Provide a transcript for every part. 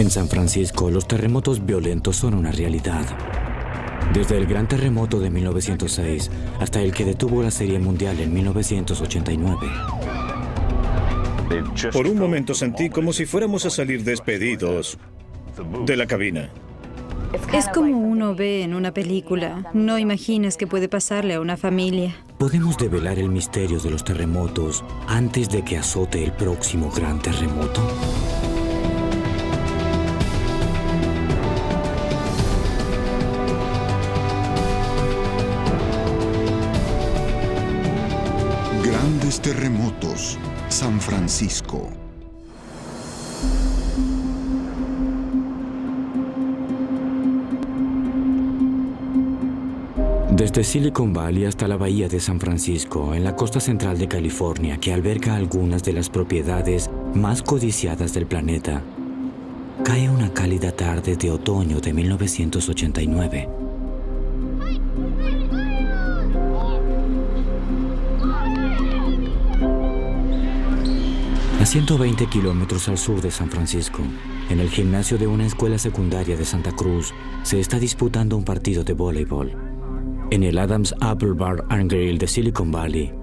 En San Francisco, los terremotos violentos son una realidad. Desde el gran terremoto de 1906 hasta el que detuvo la Serie Mundial en 1989. Por un momento sentí como si fuéramos a salir despedidos de la cabina. Es como uno ve en una película. No imagines que puede pasarle a una familia. Podemos develar el misterio de los terremotos antes de que azote el próximo gran terremoto. Grandes terremotos, San Francisco. Desde Silicon Valley hasta la bahía de San Francisco, en la costa central de California, que alberga algunas de las propiedades más codiciadas del planeta, cae una cálida tarde de otoño de 1989. A 120 kilómetros al sur de San Francisco, en el gimnasio de una escuela secundaria de Santa Cruz, se está disputando un partido de voleibol. En el Adams Apple Bar and Grill de Silicon Valley,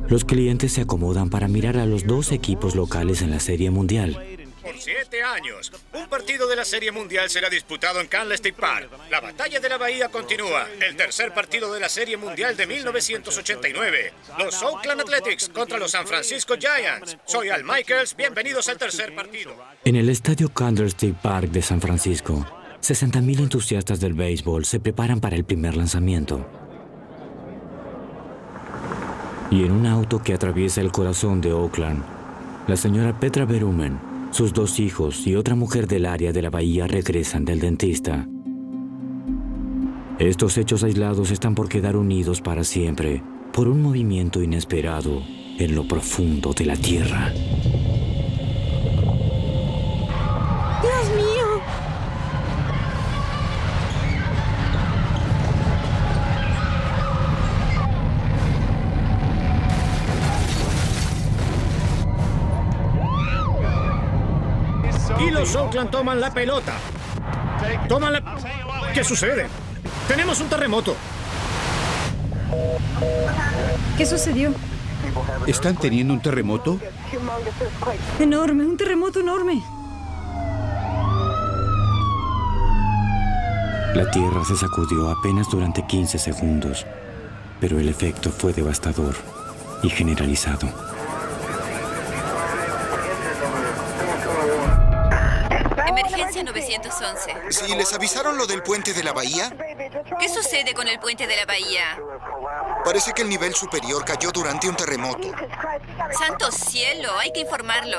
los clientes se acomodan para mirar a los dos equipos locales en la Serie Mundial. Por 7 años, un partido de la Serie Mundial será disputado en Candlestick Park. La batalla de la Bahía continúa. El tercer partido de la Serie Mundial de 1989. Los Oakland Athletics contra los San Francisco Giants. Soy Al Michaels. Bienvenidos al tercer partido. En el estadio Candlestick Park de San Francisco, 60,000 entusiastas del béisbol se preparan para el primer lanzamiento. Y en un auto que atraviesa el corazón de Oakland, la señora Petra Berumen, sus 2 hijos y otra mujer del área de la bahía regresan del dentista. Estos hechos aislados están por quedar unidos para siempre por un movimiento inesperado en lo profundo de la tierra. ¡Dios mío! Y los Oakland toman la pelota. ¿Qué sucede? Tenemos un terremoto. ¿Qué sucedió? ¿Están teniendo un terremoto? Enorme, un terremoto enorme. La tierra se sacudió apenas durante 15 segundos, pero el efecto fue devastador y generalizado. Emergencia 911. ¿Sí les avisaron lo del puente de la bahía? ¿Qué sucede con el puente de la bahía? Parece que el nivel superior cayó durante un terremoto. ¡Santo cielo! Hay que informarlo.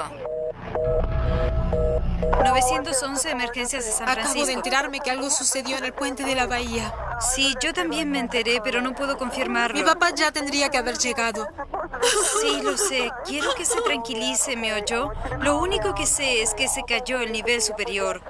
911, emergencias de San Francisco. Acabo de enterarme que algo sucedió en el puente de la bahía. Sí, yo también me enteré, pero no puedo confirmarlo. Mi papá ya tendría que haber llegado. Sí, lo sé. Quiero que se tranquilice, ¿me oyó? Lo único que sé es que se cayó el nivel superior.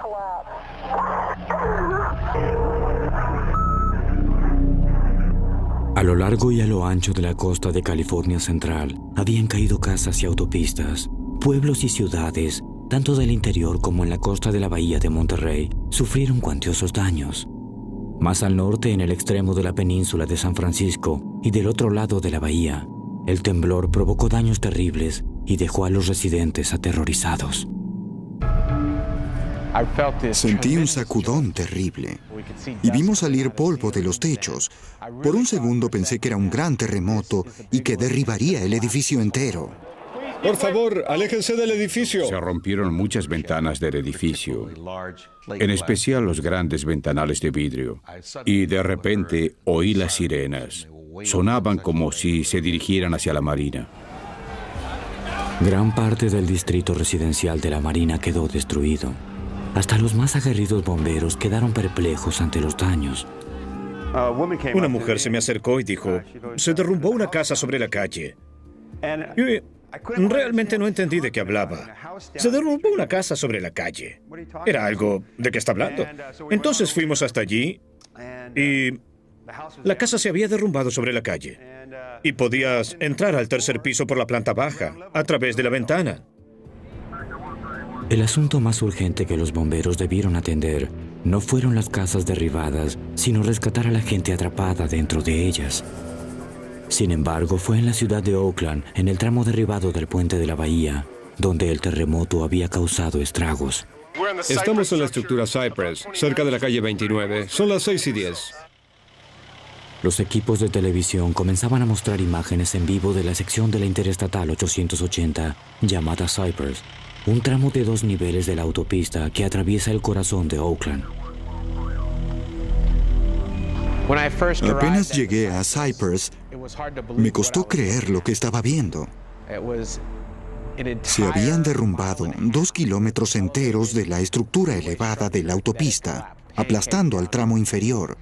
A lo largo y a lo ancho de la costa de California Central, habían caído casas y autopistas. Pueblos y ciudades, tanto del interior como en la costa de la bahía de Monterrey, sufrieron cuantiosos daños. Más al norte, en el extremo de la península de San Francisco y del otro lado de la bahía, el temblor provocó daños terribles y dejó a los residentes aterrorizados. Sentí un sacudón terrible y vimos salir polvo de los techos. Por un segundo pensé que era un gran terremoto y que derribaría el edificio entero. Por favor, aléjense del edificio. Se rompieron muchas ventanas del edificio, en especial los grandes ventanales de vidrio. Y de repente oí las sirenas. Sonaban como si se dirigieran hacia la marina. Gran parte del distrito residencial de la marina quedó destruido. Hasta los más aguerridos bomberos quedaron perplejos ante los daños. Una mujer se me acercó y dijo, se derrumbó una casa sobre la calle. Y realmente no entendí de qué hablaba. Se derrumbó una casa sobre la calle. Era algo de qué está hablando. Entonces fuimos hasta allí y la casa se había derrumbado sobre la calle. Y podías entrar al tercer piso por la planta baja, a través de la ventana. El asunto más urgente que los bomberos debieron atender no fueron las casas derribadas, sino rescatar a la gente atrapada dentro de ellas. Sin embargo, fue en la ciudad de Oakland, en el tramo derribado del puente de la bahía, donde el terremoto había causado estragos. Estamos en la estructura Cypress, cerca de la calle 29. Son las 6:10. Los equipos de televisión comenzaban a mostrar imágenes en vivo de la sección de la Interestatal 880, llamada Cypress, un tramo de 2 niveles de la autopista que atraviesa el corazón de Oakland. Apenas llegué a Cypress, me costó creer lo que estaba viendo. Se habían derrumbado 2 kilómetros enteros de la estructura elevada de la autopista, aplastando al tramo inferior.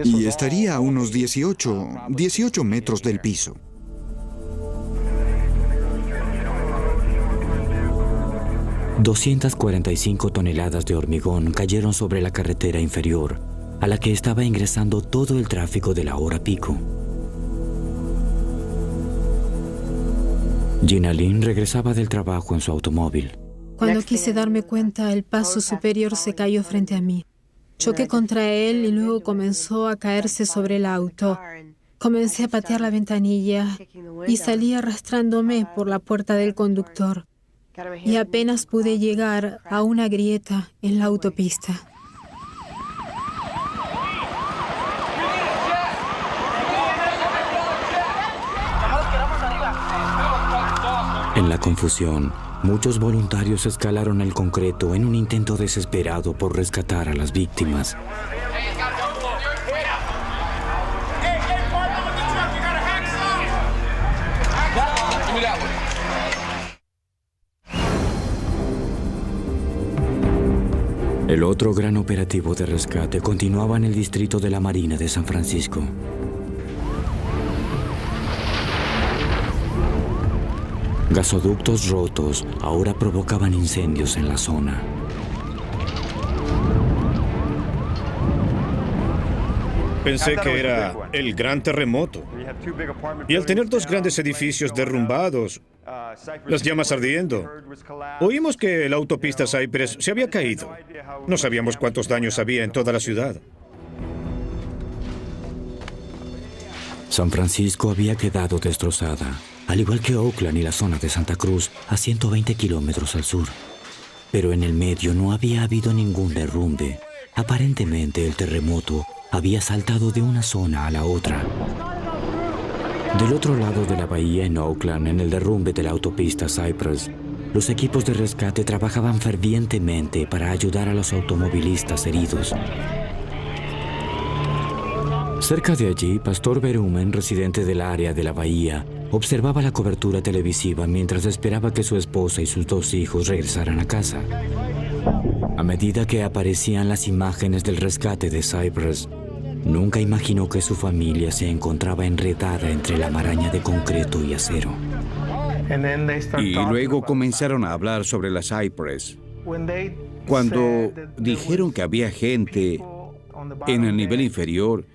Y estaría a unos 18 metros del piso. $245 toneladas de hormigón cayeron sobre la carretera inferior, a la que estaba ingresando todo el tráfico de la hora pico. Gina Lynn regresaba del trabajo en su automóvil. Cuando quise darme cuenta, el paso superior se cayó frente a mí. Choqué contra él y luego comenzó a caerse sobre el auto. Comencé a patear la ventanilla y salí arrastrándome por la puerta del conductor. Y apenas pude llegar a una grieta en la autopista. En la confusión, muchos voluntarios escalaron el concreto en un intento desesperado por rescatar a las víctimas. El otro gran operativo de rescate continuaba en el distrito de la Marina de San Francisco. Gasoductos rotos ahora provocaban incendios en la zona. Pensé que era el gran terremoto. Y al tener 2 grandes edificios derrumbados, las llamas ardiendo, oímos que la autopista Cypress se había caído. No sabíamos cuántos daños había en toda la ciudad. San Francisco había quedado destrozada, al igual que Oakland y la zona de Santa Cruz, a 120 kilómetros al sur. Pero en el medio no había habido ningún derrumbe. Aparentemente el terremoto había saltado de una zona a la otra. Del otro lado de la bahía en Oakland, en el derrumbe de la autopista Cypress, los equipos de rescate trabajaban fervientemente para ayudar a los automovilistas heridos. Cerca de allí, Pastor Berumen, residente del área de la bahía, observaba la cobertura televisiva mientras esperaba que su esposa y sus 2 hijos regresaran a casa. A medida que aparecían las imágenes del rescate de Cypress, nunca imaginó que su familia se encontraba enredada entre la maraña de concreto y acero. Y luego comenzaron a hablar sobre la Cypress. Cuando dijeron que había gente en el nivel inferior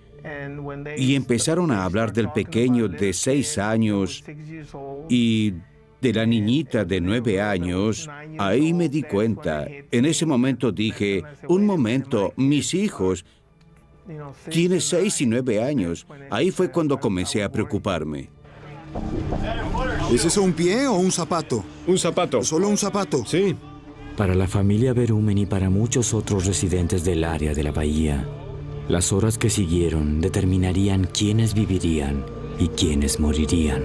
y empezaron a hablar del pequeño de 6 años y de la niñita de 9 años, ahí me di cuenta. En ese momento dije, un momento, mis hijos, tiene 6 y 9 años. Ahí fue cuando comencé a preocuparme. ¿Es eso un pie o un zapato? Un zapato. ¿Solo un zapato? Sí. Para la familia Berumen y para muchos otros residentes del área de la bahía, las horas que siguieron determinarían quiénes vivirían y quiénes morirían.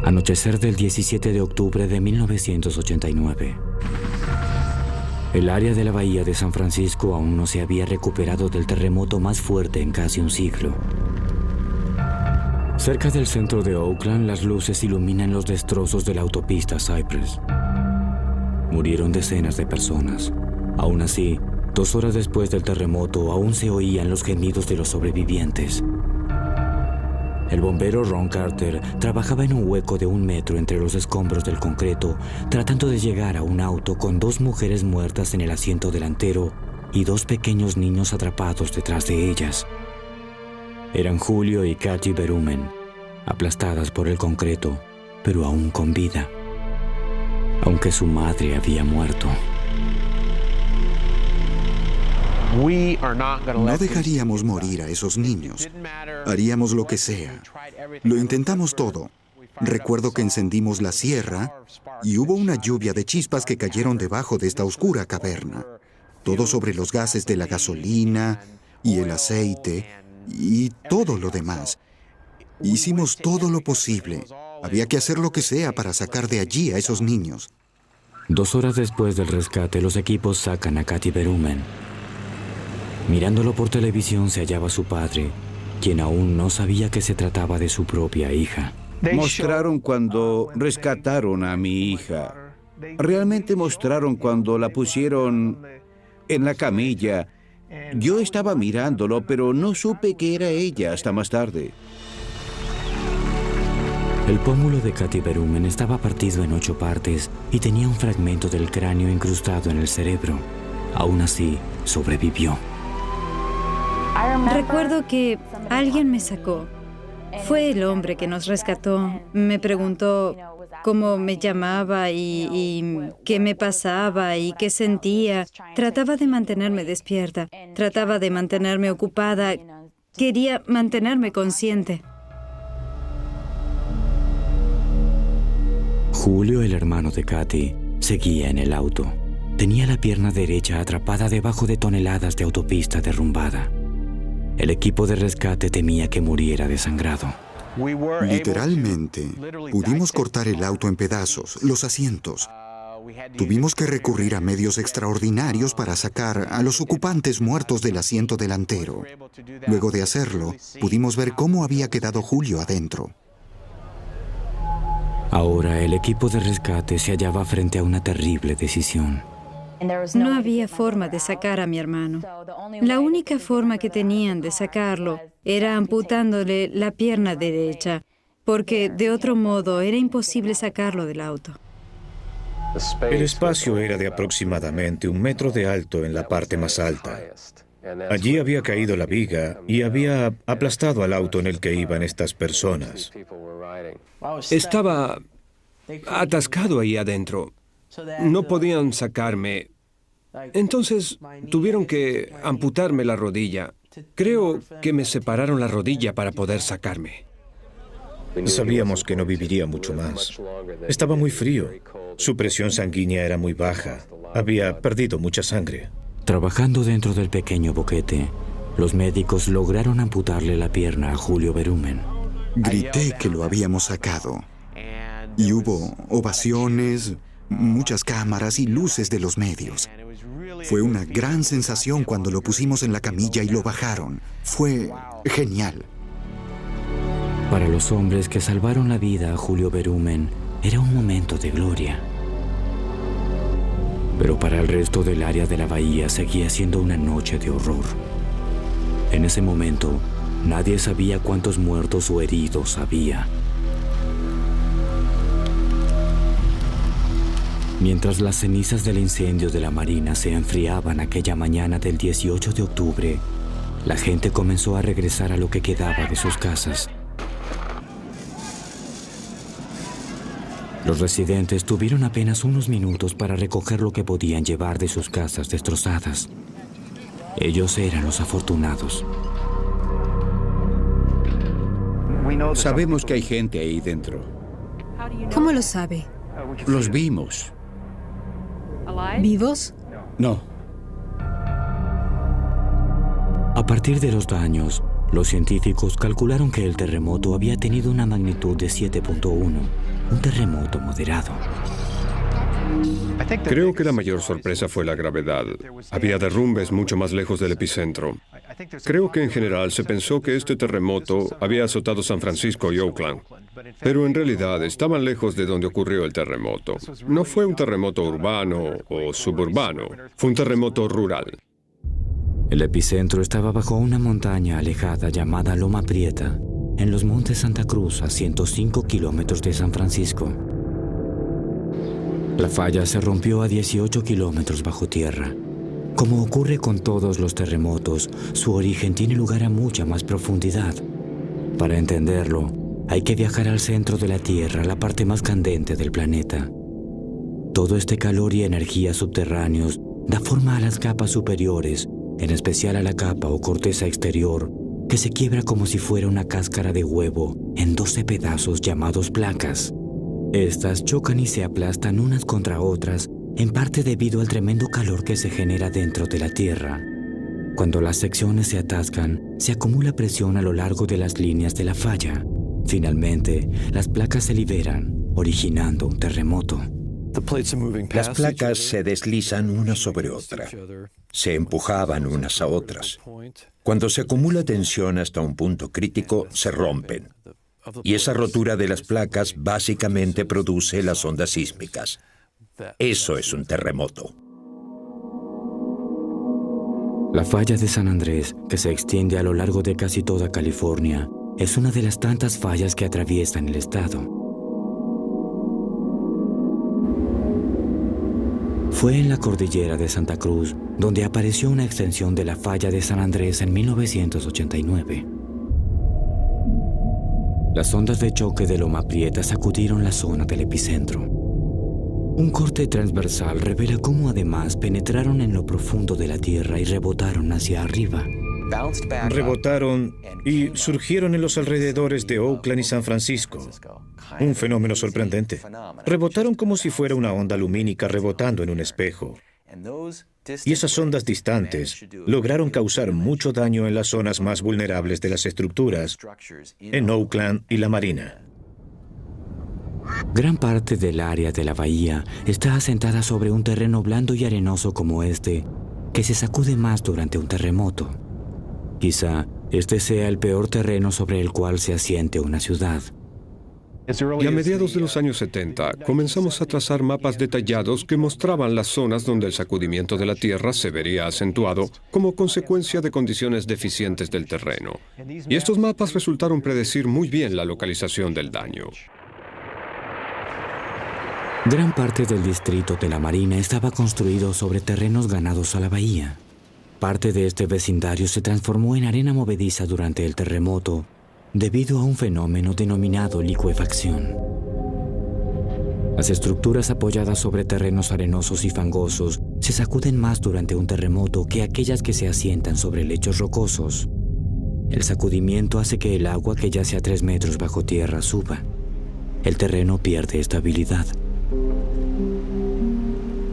Anochecer del 17 de octubre de 1989. El área de la bahía de San Francisco aún no se había recuperado del terremoto más fuerte en casi un siglo. Cerca del centro de Oakland, las luces iluminan los destrozos de la autopista Cypress. Murieron decenas de personas. Aún así, 2 horas después del terremoto, aún se oían los gemidos de los sobrevivientes. El bombero Ron Carter trabajaba en un hueco de 1 metro entre los escombros del concreto, tratando de llegar a un auto con 2 mujeres muertas en el asiento delantero y 2 pequeños niños atrapados detrás de ellas. Eran Julio y Katy Berumen, aplastadas por el concreto, pero aún con vida, aunque su madre había muerto. No dejaríamos morir a esos niños. Haríamos lo que sea. Lo intentamos todo. Recuerdo que encendimos la sierra y hubo una lluvia de chispas que cayeron debajo de esta oscura caverna. Todo sobre los gases de la gasolina y el aceite y todo lo demás. Hicimos todo lo posible. Había que hacer lo que sea para sacar de allí a esos niños. 2 horas después del rescate, los equipos sacan a Katy Berumen. Mirándolo por televisión se hallaba su padre, quien aún no sabía que se trataba de su propia hija. Mostraron cuando rescataron a mi hija. Realmente mostraron cuando la pusieron en la camilla. Yo estaba mirándolo, pero no supe que era ella hasta más tarde. El pómulo de Katy Berumen estaba partido en 8 partes y tenía un fragmento del cráneo incrustado en el cerebro. Aún así, sobrevivió. Recuerdo que alguien me sacó. Fue el hombre que nos rescató. Me preguntó cómo me llamaba y qué me pasaba y qué sentía. Trataba de mantenerme despierta. Trataba de mantenerme ocupada. Quería mantenerme consciente. Julio, el hermano de Katy, seguía en el auto. Tenía la pierna derecha atrapada debajo de toneladas de autopista derrumbada. El equipo de rescate temía que muriera desangrado. Literalmente, pudimos cortar el auto en pedazos, los asientos. Tuvimos que recurrir a medios extraordinarios para sacar a los ocupantes muertos del asiento delantero. Luego de hacerlo, pudimos ver cómo había quedado Julio adentro. Ahora el equipo de rescate se hallaba frente a una terrible decisión. No había forma de sacar a mi hermano. La única forma que tenían de sacarlo era amputándole la pierna derecha, porque de otro modo era imposible sacarlo del auto. El espacio era de aproximadamente 1 metro de alto en la parte más alta. Allí había caído la viga y había aplastado al auto en el que iban estas personas. Estaba atascado ahí adentro. No podían sacarme. Entonces tuvieron que amputarme la rodilla. Creo que me separaron la rodilla para poder sacarme. Sabíamos que no viviría mucho más. Estaba muy frío. Su presión sanguínea era muy baja. Había perdido mucha sangre. Trabajando dentro del pequeño boquete, los médicos lograron amputarle la pierna a Julio Berumen. Grité que lo habíamos sacado. Y hubo ovaciones, muchas cámaras y luces de los medios. Fue una gran sensación cuando lo pusimos en la camilla y lo bajaron. Fue genial. Para los hombres que salvaron la vida a Julio Berumen, era un momento de gloria. Pero para el resto del área de la bahía seguía siendo una noche de horror. En ese momento, nadie sabía cuántos muertos o heridos había. Mientras las cenizas del incendio de la Marina se enfriaban aquella mañana del 18 de octubre, la gente comenzó a regresar a lo que quedaba de sus casas. Los residentes tuvieron apenas unos minutos para recoger lo que podían llevar de sus casas destrozadas. Ellos eran los afortunados. Sabemos que hay gente ahí dentro. ¿Cómo lo sabe? Los vimos. ¿Vivos? No. A partir de los daños, los científicos calcularon que el terremoto había tenido una magnitud de 7.1, un terremoto moderado. Creo que la mayor sorpresa fue la gravedad. Había derrumbes mucho más lejos del epicentro. Creo que en general se pensó que este terremoto había azotado San Francisco y Oakland, pero en realidad estaban lejos de donde ocurrió el terremoto. No fue un terremoto urbano o suburbano, fue un terremoto rural. El epicentro estaba bajo una montaña alejada llamada Loma Prieta, en los Montes Santa Cruz, a 105 kilómetros de San Francisco. La falla se rompió a 18 kilómetros bajo tierra. Como ocurre con todos los terremotos, su origen tiene lugar a mucha más profundidad. Para entenderlo, hay que viajar al centro de la Tierra, la parte más candente del planeta. Todo este calor y energía subterráneos da forma a las capas superiores, en especial a la capa o corteza exterior, que se quiebra como si fuera una cáscara de huevo en 12 pedazos llamados placas. Estas chocan y se aplastan unas contra otras, en parte debido al tremendo calor que se genera dentro de la Tierra. Cuando las secciones se atascan, se acumula presión a lo largo de las líneas de la falla. Finalmente, las placas se liberan, originando un terremoto. Las placas se deslizan una sobre otra. Se empujaban unas a otras. Cuando se acumula tensión hasta un punto crítico, se rompen. Y esa rotura de las placas básicamente produce las ondas sísmicas. Eso es un terremoto. La falla de San Andrés, que se extiende a lo largo de casi toda California, es una de las tantas fallas que atraviesan el estado. Fue en la cordillera de Santa Cruz donde apareció una extensión de la falla de San Andrés en 1989. Las ondas de choque de Loma Prieta sacudieron la zona del epicentro. Un corte transversal revela cómo además penetraron en lo profundo de la Tierra y rebotaron hacia arriba. Rebotaron y surgieron en los alrededores de Oakland y San Francisco. Un fenómeno sorprendente. Rebotaron como si fuera una onda lumínica rebotando en un espejo. Y esas ondas distantes lograron causar mucho daño en las zonas más vulnerables de las estructuras, en Oakland y la Marina. Gran parte del área de la bahía está asentada sobre un terreno blando y arenoso como este, que se sacude más durante un terremoto. Quizá este sea el peor terreno sobre el cual se asiente una ciudad. Y a mediados de los años 70, comenzamos a trazar mapas detallados que mostraban las zonas donde el sacudimiento de la Tierra se vería acentuado como consecuencia de condiciones deficientes del terreno. Y estos mapas resultaron predecir muy bien la localización del daño. Gran parte del distrito de la Marina estaba construido sobre terrenos ganados a la bahía. Parte de este vecindario se transformó en arena movediza durante el terremoto, debido a un fenómeno denominado licuefacción. Las estructuras apoyadas sobre terrenos arenosos y fangosos se sacuden más durante un terremoto que aquellas que se asientan sobre lechos rocosos. El sacudimiento hace que el agua que yace a 3 metros bajo tierra suba. El terreno pierde estabilidad.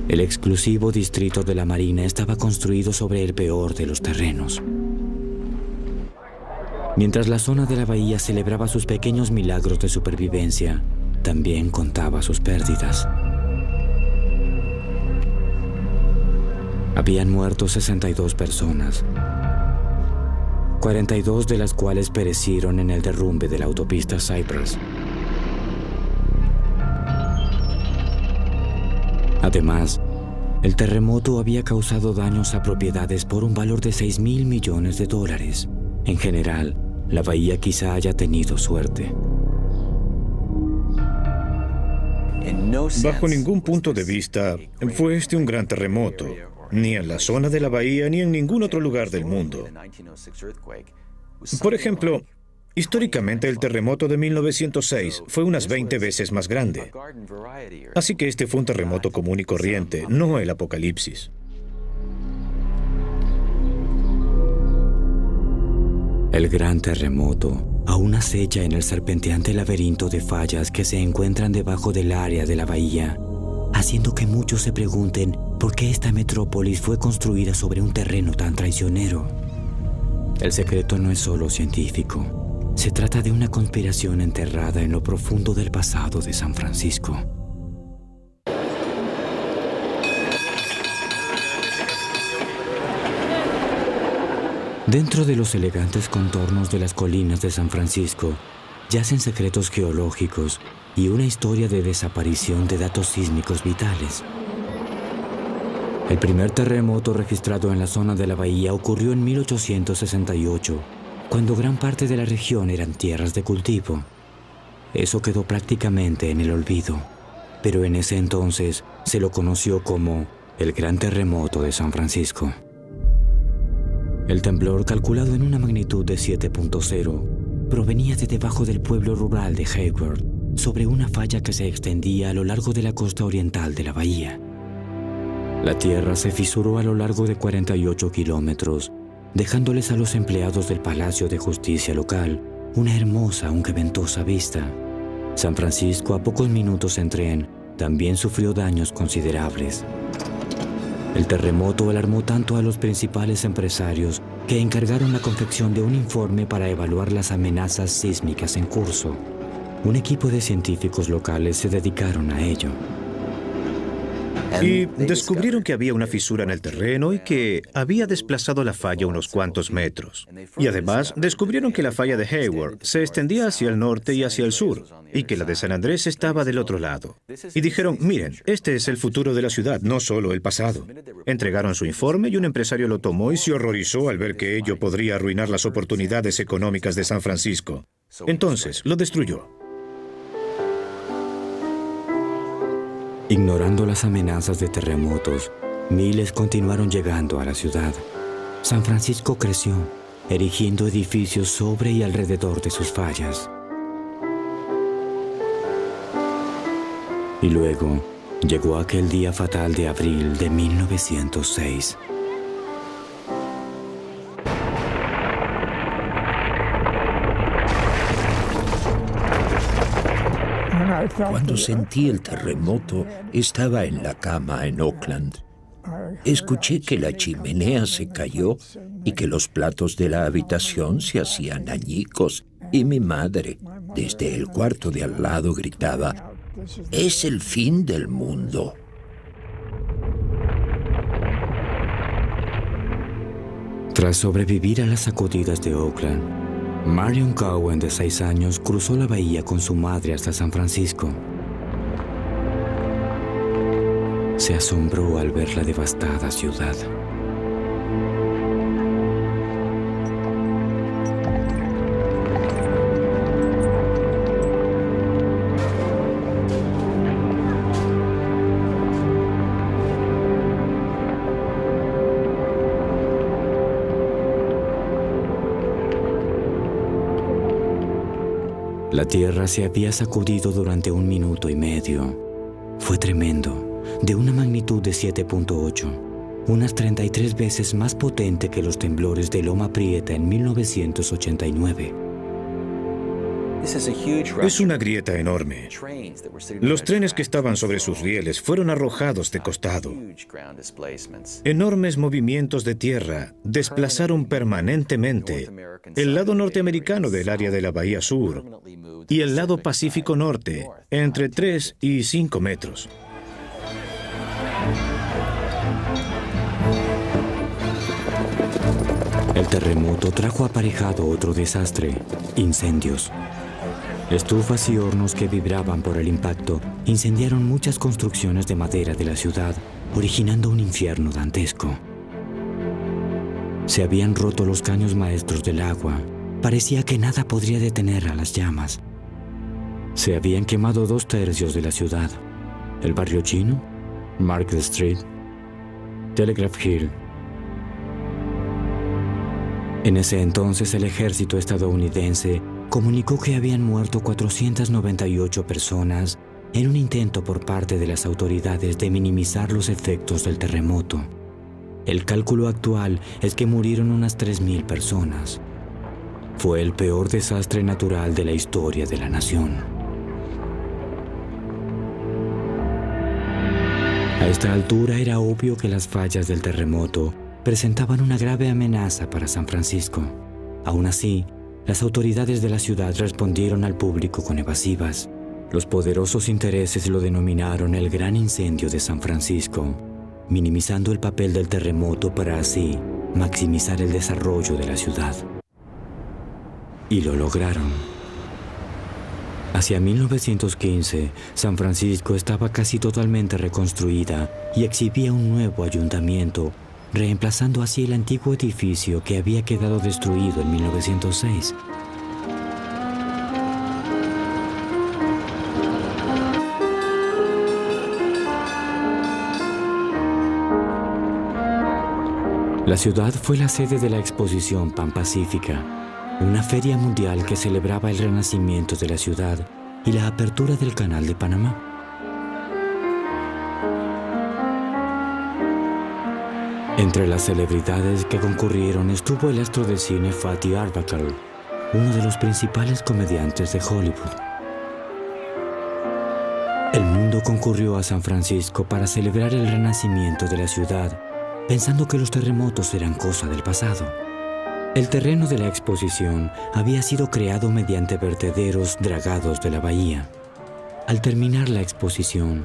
El exclusivo distrito de la Marina estaba construido sobre el peor de los terrenos. Mientras la zona de la bahía celebraba sus pequeños milagros de supervivencia, también contaba sus pérdidas. Habían muerto 62 personas, 42 de las cuales perecieron en el derrumbe de la autopista Cypress. Además, el terremoto había causado daños a propiedades por un valor de $6,000 millones. En general, la bahía quizá haya tenido suerte. Bajo ningún punto de vista, fue este un gran terremoto, ni en la zona de la bahía ni en ningún otro lugar del mundo. Por ejemplo, históricamente el terremoto de 1906 fue unas 20 veces más grande. Así que este fue un terremoto común y corriente, no el apocalipsis. El gran terremoto aún acecha en el serpenteante laberinto de fallas que se encuentran debajo del área de la bahía, haciendo que muchos se pregunten por qué esta metrópolis fue construida sobre un terreno tan traicionero. El secreto no es solo científico. Se trata de una conspiración enterrada en lo profundo del pasado de San Francisco. Dentro de los elegantes contornos de las colinas de San Francisco, yacen secretos geológicos y una historia de desaparición de datos sísmicos vitales. El primer terremoto registrado en la zona de la bahía ocurrió en 1868, cuando gran parte de la región eran tierras de cultivo. Eso quedó prácticamente en el olvido, pero en ese entonces se lo conoció como el gran terremoto de San Francisco. El temblor, calculado en una magnitud de 7.0, provenía de debajo del pueblo rural de Hayward, sobre una falla que se extendía a lo largo de la costa oriental de la bahía. La tierra se fisuró a lo largo de 48 kilómetros, dejándoles a los empleados del Palacio de Justicia local una hermosa aunque ventosa vista. San Francisco, a pocos minutos en tren, también sufrió daños considerables. El terremoto alarmó tanto a los principales empresarios que encargaron la confección de un informe para evaluar las amenazas sísmicas en curso. Un equipo de científicos locales se dedicaron a ello. Y descubrieron que había una fisura en el terreno y que había desplazado la falla unos cuantos metros. Y además descubrieron que la falla de Hayward se extendía hacia el norte y hacia el sur, y que la de San Andrés estaba del otro lado. Y dijeron, miren, este es el futuro de la ciudad, no solo el pasado. Entregaron su informe y un empresario lo tomó y se horrorizó al ver que ello podría arruinar las oportunidades económicas de San Francisco. Entonces, lo destruyó. Ignorando las amenazas de terremotos, miles continuaron llegando a la ciudad. San Francisco creció, erigiendo edificios sobre y alrededor de sus fallas. Y luego llegó aquel día fatal de abril de 1906. Cuando sentí el terremoto, estaba en la cama en Oakland. Escuché que la chimenea se cayó y que los platos de la habitación se hacían añicos. Y mi madre, desde el cuarto de al lado, gritaba, «Es el fin del mundo». Tras sobrevivir a las sacudidas de Oakland, Marion Cowan, de 6 años, cruzó la bahía con su madre hasta San Francisco. Se asombró al ver la devastada ciudad. La tierra se había sacudido durante 1 minuto y medio. Fue tremendo, de una magnitud de 7.8, unas 33 veces más potente que los temblores de Loma Prieta en 1989. Es una grieta enorme. Los trenes que estaban sobre sus rieles fueron arrojados de costado. Enormes movimientos de tierra desplazaron permanentemente el lado norteamericano del área de la Bahía Sur y el lado Pacífico Norte, entre 3 y 5 metros. El terremoto trajo aparejado otro desastre: incendios. Estufas y hornos que vibraban por el impacto incendiaron muchas construcciones de madera de la ciudad, originando un infierno dantesco. Se habían roto los caños maestros del agua. Parecía que nada podría detener a las llamas. Se habían quemado 2/3 de la ciudad: el barrio chino, Market Street, Telegraph Hill. En ese entonces, el ejército estadounidense comunicó que habían muerto 498 personas en un intento por parte de las autoridades de minimizar los efectos del terremoto. El cálculo actual es que murieron unas 3.000 personas. Fue el peor desastre natural de la historia de la nación. A esta altura era obvio que las fallas del terremoto presentaban una grave amenaza para San Francisco. Aún así, las autoridades de la ciudad respondieron al público con evasivas. Los poderosos intereses lo denominaron el Gran Incendio de San Francisco, minimizando el papel del terremoto para así maximizar el desarrollo de la ciudad. Y lo lograron. Hacia 1915, San Francisco estaba casi totalmente reconstruida y exhibía un nuevo ayuntamiento, reemplazando así el antiguo edificio que había quedado destruido en 1906. La ciudad fue la sede de la exposición Pan-Pacífica, una feria mundial que celebraba el renacimiento de la ciudad y la apertura del Canal de Panamá. Entre las celebridades que concurrieron estuvo el astro de cine Fatih Arbuckle, uno de los principales comediantes de Hollywood. El mundo concurrió a San Francisco para celebrar el renacimiento de la ciudad, pensando que los terremotos eran cosa del pasado. El terreno de la exposición había sido creado mediante vertederos dragados de la bahía. Al terminar la exposición,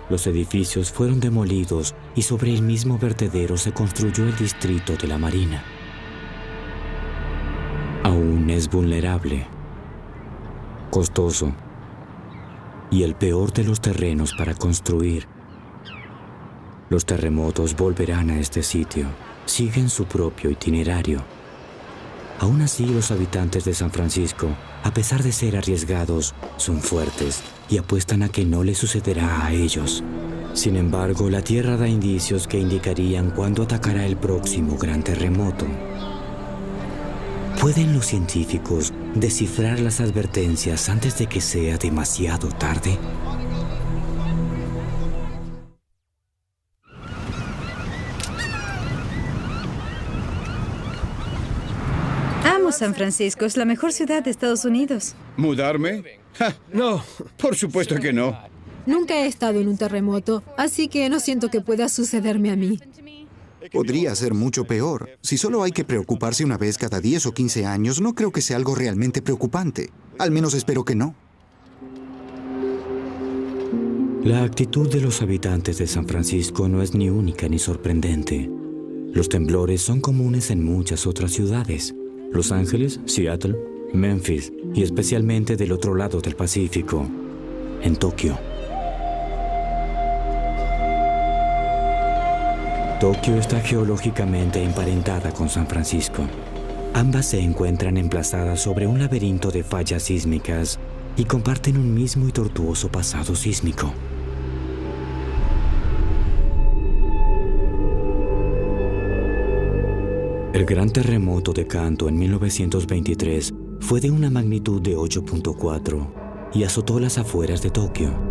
los edificios fueron demolidos y sobre el mismo vertedero se construyó el distrito de la Marina. Aún es vulnerable, costoso y el peor de los terrenos para construir. Los terremotos volverán a este sitio, siguen su propio itinerario. Aún así, los habitantes de San Francisco, a pesar de ser arriesgados, son fuertes y apuestan a que no les sucederá a ellos. Sin embargo, la Tierra da indicios que indicarían cuándo atacará el próximo gran terremoto. ¿Pueden los científicos descifrar las advertencias antes de que sea demasiado tarde? Amo San Francisco, es la mejor ciudad de Estados Unidos. ¿Mudarme? ¡Ja! No, por supuesto que no. Nunca he estado en un terremoto, así que no siento que pueda sucederme a mí. Podría ser mucho peor. Si solo hay que preocuparse una vez cada 10 o 15 años, no creo que sea algo realmente preocupante. Al menos espero que no. La actitud de los habitantes de San Francisco no es ni única ni sorprendente. Los temblores son comunes en muchas otras ciudades. Los Ángeles, Seattle, Memphis y especialmente del otro lado del Pacífico, en Tokio. Tokio está geológicamente emparentada con San Francisco. Ambas se encuentran emplazadas sobre un laberinto de fallas sísmicas y comparten un mismo y tortuoso pasado sísmico. El gran terremoto de Kanto en 1923 fue de una magnitud de 8.4 y azotó las afueras de Tokio.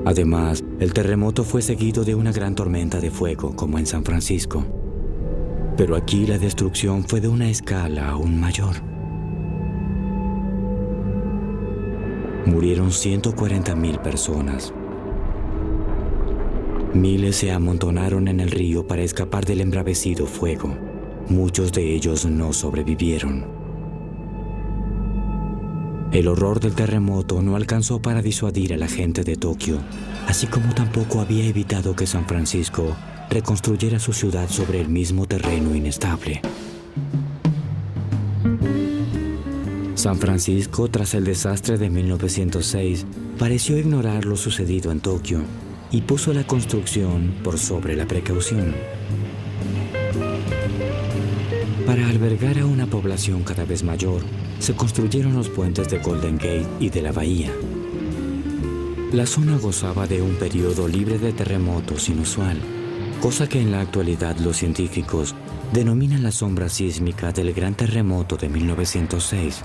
Además, el terremoto fue seguido de una gran tormenta de fuego, como en San Francisco. Pero aquí la destrucción fue de una escala aún mayor. Murieron 140,000 personas. Miles se amontonaron en el río para escapar del embravecido fuego. Muchos de ellos no sobrevivieron. El horror del terremoto no alcanzó para disuadir a la gente de Tokio, así como tampoco había evitado que San Francisco reconstruyera su ciudad sobre el mismo terreno inestable. San Francisco, tras el desastre de 1906, pareció ignorar lo sucedido en Tokio y puso la construcción por sobre la precaución. Para albergar a una población cada vez mayor, se construyeron los puentes de Golden Gate y de la bahía. La zona gozaba de un periodo libre de terremotos inusual, cosa que en la actualidad los científicos denominan la sombra sísmica del gran terremoto de 1906.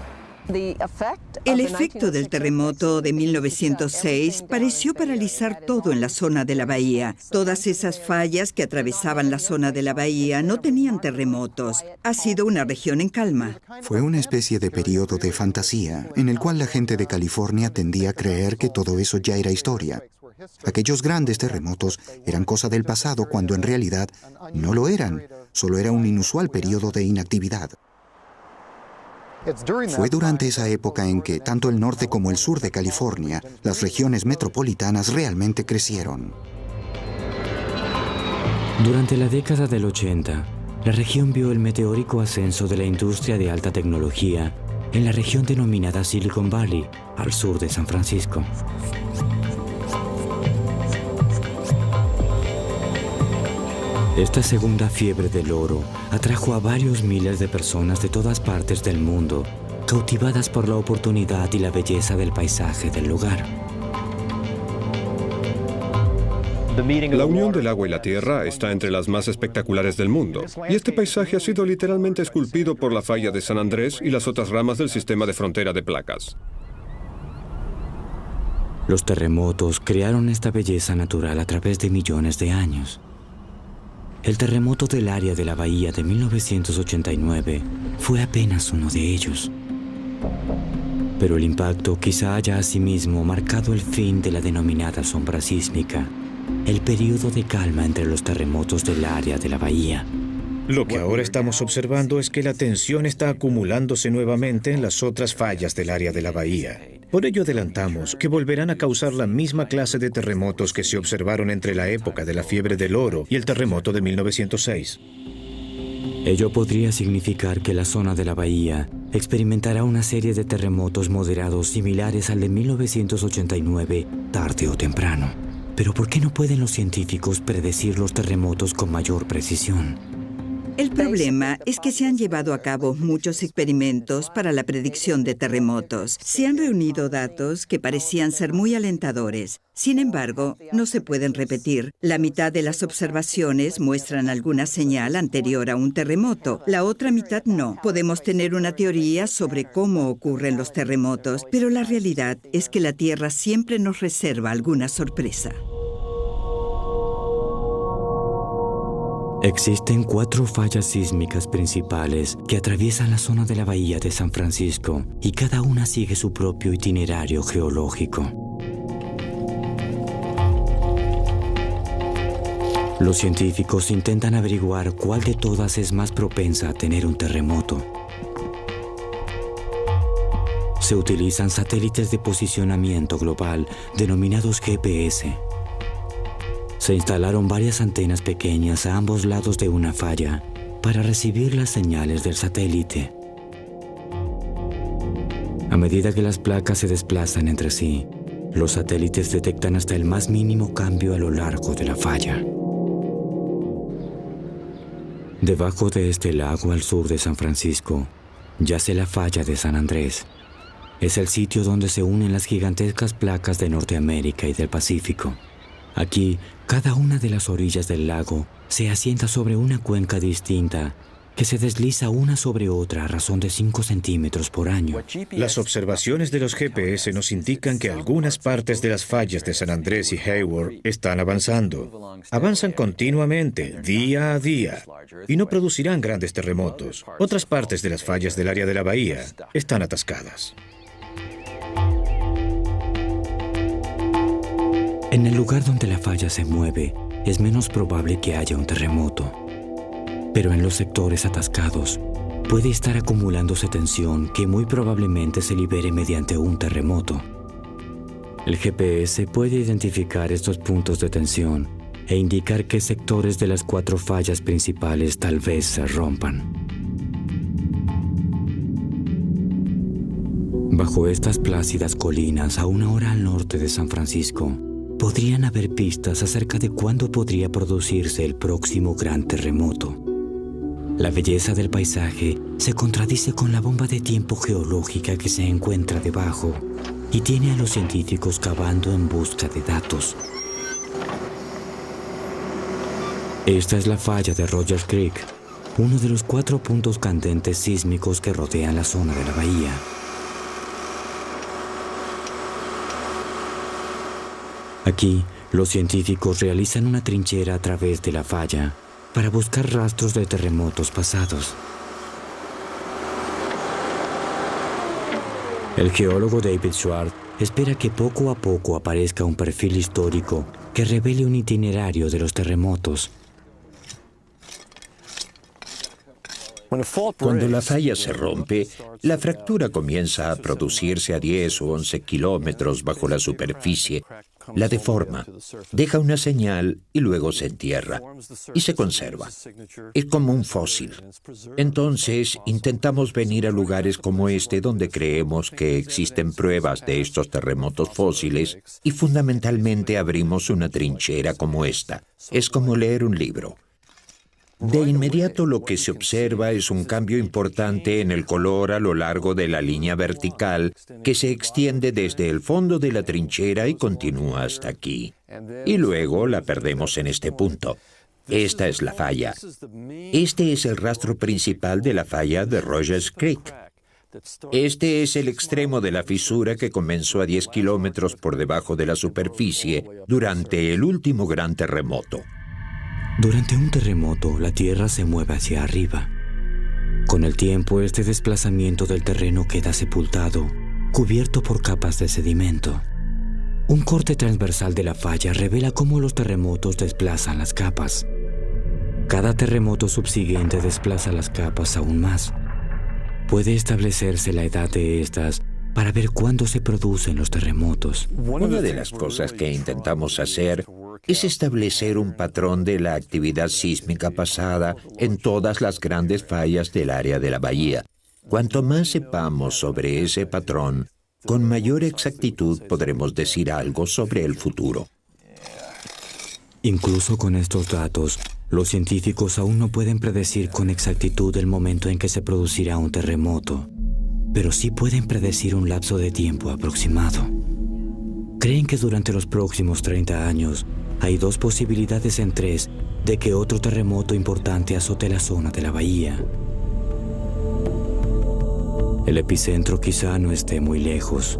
El efecto del terremoto de 1906 pareció paralizar todo en la zona de la bahía. Todas esas fallas que atravesaban la zona de la bahía no tenían terremotos. Ha sido una región en calma. Fue una especie de periodo de fantasía, en el cual la gente de California tendía a creer que todo eso ya era historia. Aquellos grandes terremotos eran cosa del pasado cuando en realidad no lo eran. Solo era un inusual periodo de inactividad. Fue durante esa época en que tanto el norte como el sur de California, las regiones metropolitanas realmente crecieron. Durante la década del 80, la región vio el meteórico ascenso de la industria de alta tecnología en la región denominada Silicon Valley, al sur de San Francisco. Esta segunda fiebre del oro atrajo a varios miles de personas de todas partes del mundo, cautivadas por la oportunidad y la belleza del paisaje del lugar. La unión del agua y la tierra está entre las más espectaculares del mundo, y este paisaje ha sido literalmente esculpido por la falla de San Andrés y las otras ramas del sistema de frontera de placas. Los terremotos crearon esta belleza natural a través de millones de años. El terremoto del área de la bahía de 1989 fue apenas uno de ellos. Pero el impacto quizá haya asimismo marcado el fin de la denominada sombra sísmica, el período de calma entre los terremotos del área de la bahía. Lo que ahora estamos observando es que la tensión está acumulándose nuevamente en las otras fallas del área de la bahía. Por ello adelantamos que volverán a causar la misma clase de terremotos que se observaron entre la época de la fiebre del oro y el terremoto de 1906. Ello podría significar que la zona de la bahía experimentará una serie de terremotos moderados similares al de 1989, tarde o temprano. Pero ¿por qué no pueden los científicos predecir los terremotos con mayor precisión? El problema es que se han llevado a cabo muchos experimentos para la predicción de terremotos. Se han reunido datos que parecían ser muy alentadores. Sin embargo, no se pueden repetir. La mitad de las observaciones muestran alguna señal anterior a un terremoto. La otra mitad no. Podemos tener una teoría sobre cómo ocurren los terremotos, pero la realidad es que la Tierra siempre nos reserva alguna sorpresa. Existen 4 fallas sísmicas principales que atraviesan la zona de la bahía de San Francisco y cada una sigue su propio itinerario geológico. Los científicos intentan averiguar cuál de todas es más propensa a tener un terremoto. Se utilizan satélites de posicionamiento global denominados GPS. Se instalaron varias antenas pequeñas a ambos lados de una falla para recibir las señales del satélite. A medida que las placas se desplazan entre sí, los satélites detectan hasta el más mínimo cambio a lo largo de la falla. Debajo de este lago al sur de San Francisco, yace la falla de San Andrés. Es el sitio donde se unen las gigantescas placas de Norteamérica y del Pacífico. Aquí, cada una de las orillas del lago se asienta sobre una cuenca distinta que se desliza una sobre otra a razón de 5 centímetros por año. Las observaciones de los GPS nos indican que algunas partes de las fallas de San Andrés y Hayward están avanzando. Avanzan continuamente, día a día, y no producirán grandes terremotos. Otras partes de las fallas del área de la bahía están atascadas. En el lugar donde la falla se mueve, es menos probable que haya un terremoto. Pero en los sectores atascados, puede estar acumulándose tensión que muy probablemente se libere mediante un terremoto. El GPS puede identificar estos puntos de tensión e indicar qué sectores de las 4 fallas principales tal vez se rompan. Bajo estas plácidas colinas, a 1 hora al norte de San Francisco, podrían haber pistas acerca de cuándo podría producirse el próximo gran terremoto. La belleza del paisaje se contradice con la bomba de tiempo geológica que se encuentra debajo y tiene a los científicos cavando en busca de datos. Esta es la falla de Rogers Creek, uno de los 4 puntos candentes sísmicos que rodean la zona de la bahía. Aquí, los científicos realizan una trinchera a través de la falla para buscar rastros de terremotos pasados. El geólogo David Schwartz espera que poco a poco aparezca un perfil histórico que revele un itinerario de los terremotos. Cuando la falla se rompe, la fractura comienza a producirse a 10 o 11 kilómetros bajo la superficie. La deforma, deja una señal y luego se entierra y se conserva. Es como un fósil. Entonces, intentamos venir a lugares como este donde creemos que existen pruebas de estos terremotos fósiles y fundamentalmente abrimos una trinchera como esta. Es como leer un libro. De inmediato lo que se observa es un cambio importante en el color a lo largo de la línea vertical que se extiende desde el fondo de la trinchera y continúa hasta aquí. Y luego la perdemos en este punto. Esta es la falla. Este es el rastro principal de la falla de Rogers Creek. Este es el extremo de la fisura que comenzó a 10 kilómetros por debajo de la superficie durante el último gran terremoto. Durante un terremoto, la Tierra se mueve hacia arriba. Con el tiempo, este desplazamiento del terreno queda sepultado, cubierto por capas de sedimento. Un corte transversal de la falla revela cómo los terremotos desplazan las capas. Cada terremoto subsiguiente desplaza las capas aún más. Puede establecerse la edad de estas para ver cuándo se producen los terremotos. Una de las cosas que intentamos hacer es establecer un patrón de la actividad sísmica pasada en todas las grandes fallas del área de la bahía. Cuanto más sepamos sobre ese patrón, con mayor exactitud podremos decir algo sobre el futuro. Incluso con estos datos, los científicos aún no pueden predecir con exactitud el momento en que se producirá un terremoto, pero sí pueden predecir un lapso de tiempo aproximado. Creen que durante los próximos 30 años hay 2 posibilidades en 3 de que otro terremoto importante azote la zona de la bahía. El epicentro quizá no esté muy lejos.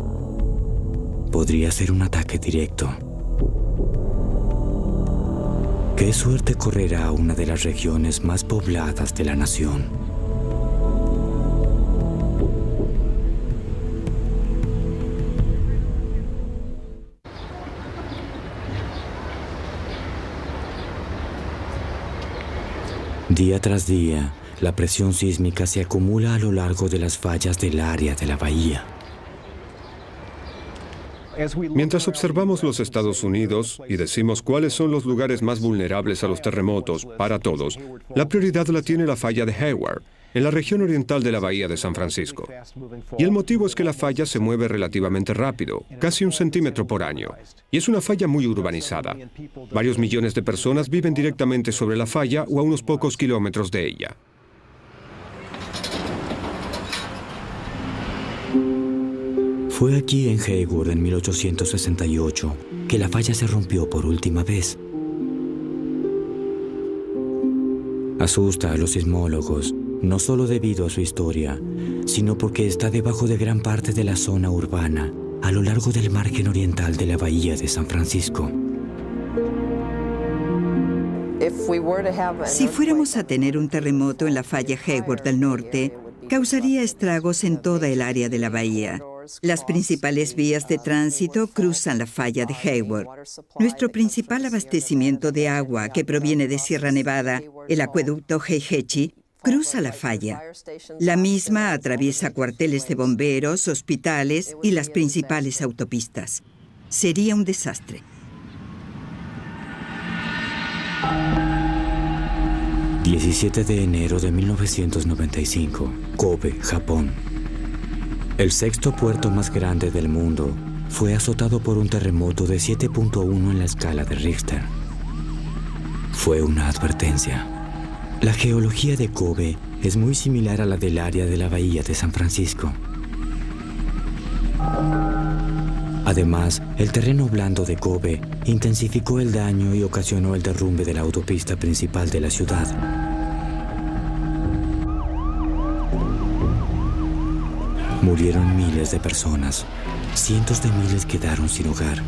Podría ser un ataque directo. ¿Qué suerte correrá una de las regiones más pobladas de la nación? Día tras día, la presión sísmica se acumula a lo largo de las fallas del área de la bahía. Mientras observamos los Estados Unidos y decimos cuáles son los lugares más vulnerables a los terremotos para todos, la prioridad la tiene la falla de Hayward, en la región oriental de la bahía de San Francisco. Y el motivo es que la falla se mueve relativamente rápido, casi 1 centímetro por año, y es una falla muy urbanizada. Varios millones de personas viven directamente sobre la falla o a unos pocos kilómetros de ella. Fue aquí en Hayward en 1868 que la falla se rompió por última vez. Asusta a los sismólogos, no solo debido a su historia, sino porque está debajo de gran parte de la zona urbana, a lo largo del margen oriental de la bahía de San Francisco. Si fuéramos a tener un terremoto en la falla Hayward del norte, causaría estragos en toda el área de la bahía. Las principales vías de tránsito cruzan la falla de Hayward. Nuestro principal abastecimiento de agua, que proviene de Sierra Nevada, el acueducto Heihechi, cruza la falla. La misma atraviesa cuarteles de bomberos, hospitales y las principales autopistas. Sería un desastre. El 17 de enero de 1995, Kobe, Japón. El 6º puerto más grande del mundo fue azotado por un terremoto de 7.1 en la escala de Richter. Fue una advertencia. La geología de Kobe es muy similar a la del área de la bahía de San Francisco. Además, el terreno blando de Kobe intensificó el daño y ocasionó el derrumbe de la autopista principal de la ciudad. Murieron miles de personas. Cientos de miles quedaron sin hogar.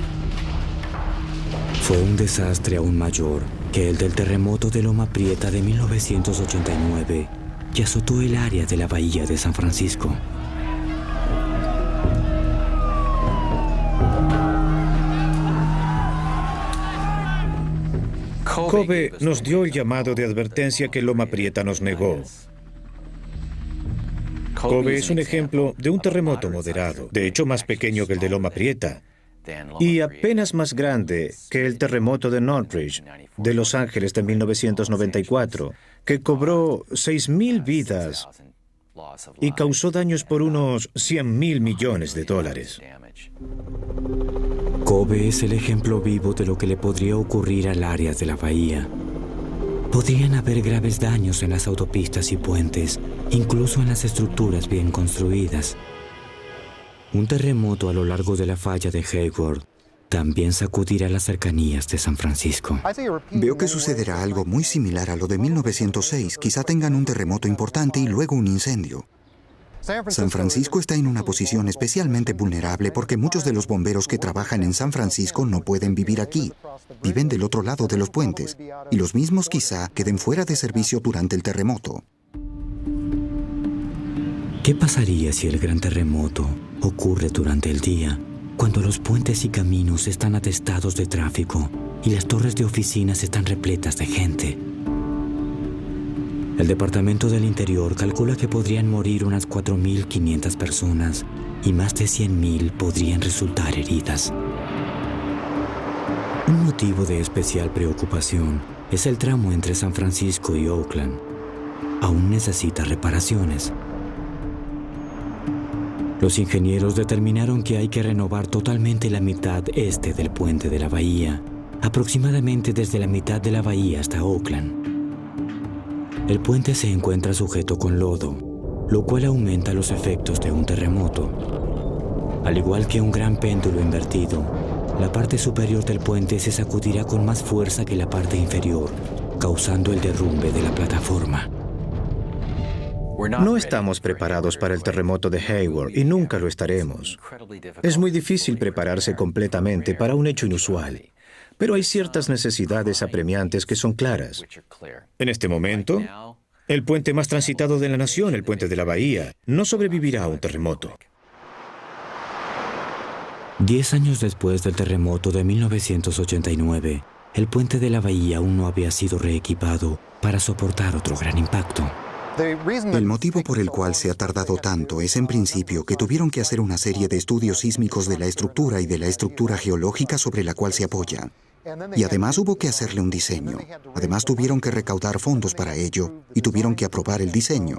Fue un desastre aún mayor que el del terremoto de Loma Prieta de 1989, que azotó el área de la bahía de San Francisco. Kobe nos dio el llamado de advertencia que Loma Prieta nos negó. Kobe es un ejemplo de un terremoto moderado, de hecho más pequeño que el de Loma Prieta, y apenas más grande que el terremoto de Northridge, de Los Ángeles de 1994, que cobró 6,000 vidas y causó daños por unos $100,000 millones. Kobe es el ejemplo vivo de lo que le podría ocurrir al área de la bahía. Podrían haber graves daños en las autopistas y puentes, incluso en las estructuras bien construidas. Un terremoto a lo largo de la falla de Hayward también sacudirá las cercanías de San Francisco. Veo que sucederá algo muy similar a lo de 1906. Quizá tengan un terremoto importante y luego un incendio. San Francisco está en una posición especialmente vulnerable porque muchos de los bomberos que trabajan en San Francisco no pueden vivir aquí. Viven del otro lado de los puentes, y los mismos quizá queden fuera de servicio durante el terremoto. ¿Qué pasaría si el gran terremoto ocurre durante el día, cuando los puentes y caminos están atestados de tráfico y las torres de oficinas están repletas de gente? El Departamento del Interior calcula que podrían morir unas 4.500 personas y más de 100.000 podrían resultar heridas. Un motivo de especial preocupación es el tramo entre San Francisco y Oakland. Aún necesita reparaciones. Los ingenieros determinaron que hay que renovar totalmente la mitad este del puente de la bahía, aproximadamente desde la mitad de la bahía hasta Oakland. El puente se encuentra sujeto con lodo, lo cual aumenta los efectos de un terremoto. Al igual que un gran péndulo invertido, la parte superior del puente se sacudirá con más fuerza que la parte inferior, causando el derrumbe de la plataforma. No estamos preparados para el terremoto de Hayward y nunca lo estaremos. Es muy difícil prepararse completamente para un hecho inusual, pero hay ciertas necesidades apremiantes que son claras. En este momento, el puente más transitado de la nación, el puente de la bahía, no sobrevivirá a un terremoto. 10 años después del terremoto de 1989, el puente de la bahía aún no había sido reequipado para soportar otro gran impacto. El motivo por el cual se ha tardado tanto es, en principio, que tuvieron que hacer una serie de estudios sísmicos de la estructura y de la estructura geológica sobre la cual se apoya. Y además hubo que hacerle un diseño. Además tuvieron que recaudar fondos para ello y tuvieron que aprobar el diseño.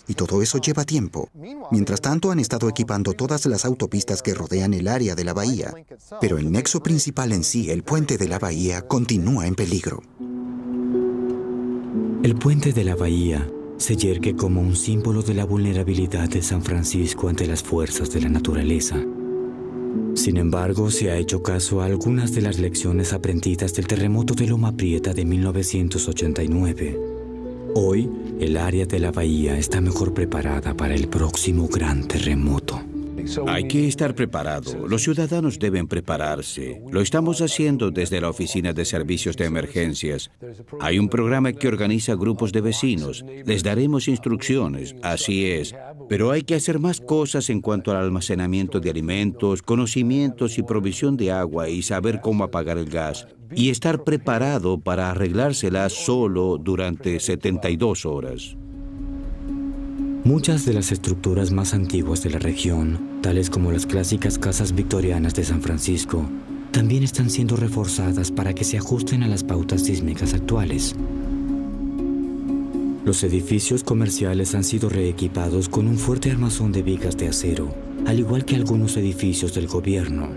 Y todo eso lleva tiempo. Mientras tanto, han estado equipando todas las autopistas que rodean el área de la bahía. Pero el nexo principal en sí, el puente de la bahía, continúa en peligro. El puente de la bahía se yergue como un símbolo de la vulnerabilidad de San Francisco ante las fuerzas de la naturaleza. Sin embargo, se ha hecho caso a algunas de las lecciones aprendidas del terremoto de Loma Prieta de 1989. Hoy, el área de la bahía está mejor preparada para el próximo gran terremoto. Hay que estar preparado. Los ciudadanos deben prepararse. Lo estamos haciendo desde la Oficina de Servicios de Emergencias. Hay un programa que organiza grupos de vecinos. Les daremos instrucciones, así es. Pero hay que hacer más cosas en cuanto al almacenamiento de alimentos, conocimientos y provisión de agua y saber cómo apagar el gas. Y estar preparado para arreglárselas solo durante 72 horas. Muchas de las estructuras más antiguas de la región, tales como las clásicas casas victorianas de San Francisco, también están siendo reforzadas para que se ajusten a las pautas sísmicas actuales. Los edificios comerciales han sido reequipados con un fuerte armazón de vigas de acero, al igual que algunos edificios del gobierno.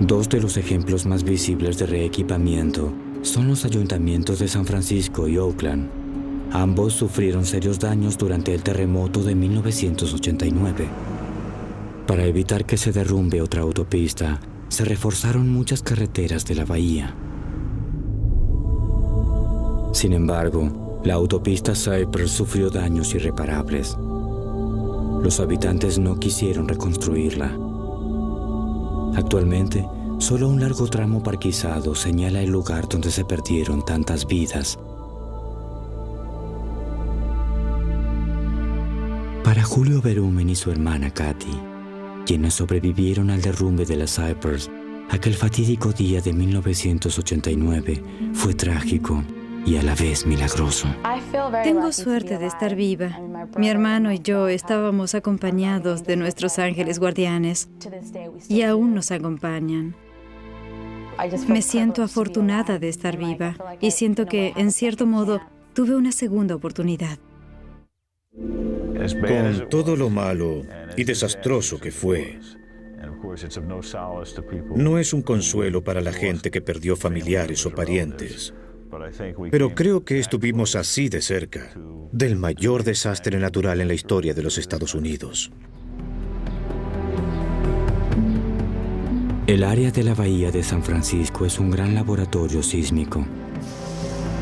Dos de los ejemplos más visibles de reequipamiento son los ayuntamientos de San Francisco y Oakland. Ambos sufrieron serios daños durante el terremoto de 1989. Para evitar que se derrumbe otra autopista, se reforzaron muchas carreteras de la bahía. Sin embargo, la autopista Cypress sufrió daños irreparables. Los habitantes no quisieron reconstruirla. Actualmente, solo un largo tramo parquizado señala el lugar donde se perdieron tantas vidas. Para Julio Berumen y su hermana Katy, quienes sobrevivieron al derrumbe de la Cypress, aquel fatídico día de 1989 fue trágico y a la vez milagroso. Tengo suerte de estar viva. Mi hermano y yo estábamos acompañados de nuestros ángeles guardianes y aún nos acompañan. Me siento afortunada de estar viva y siento que, en cierto modo, tuve una segunda oportunidad. Con todo lo malo y desastroso que fue, No es un consuelo para la gente que perdió familiares o parientes, pero creo que estuvimos así de cerca del mayor desastre natural en la historia de los Estados Unidos. El área de la bahía de San Francisco es un gran laboratorio sísmico.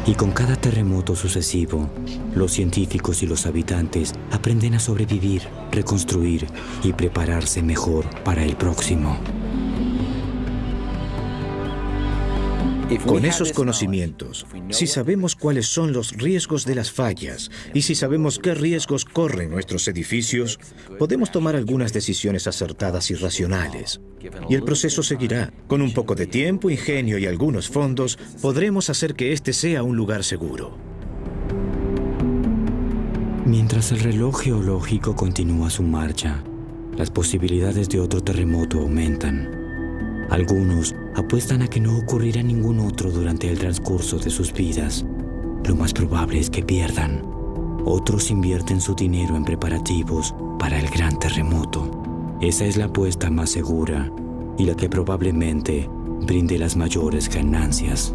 Y con cada terremoto sucesivo, los científicos y los habitantes aprenden a sobrevivir, reconstruir y prepararse mejor para el próximo. Con esos conocimientos, si sabemos cuáles son los riesgos de las fallas y si sabemos qué riesgos corren nuestros edificios, podemos tomar algunas decisiones acertadas y racionales. Y el proceso seguirá. Con un poco de tiempo, ingenio y algunos fondos, podremos hacer que este sea un lugar seguro. Mientras el reloj geológico continúa su marcha, las posibilidades de otro terremoto aumentan. Algunos apuestan a que no ocurrirá ningún otro durante el transcurso de sus vidas. Lo más probable es que pierdan. Otros invierten su dinero en preparativos para el gran terremoto. Esa es la apuesta más segura y la que probablemente brinde las mayores ganancias.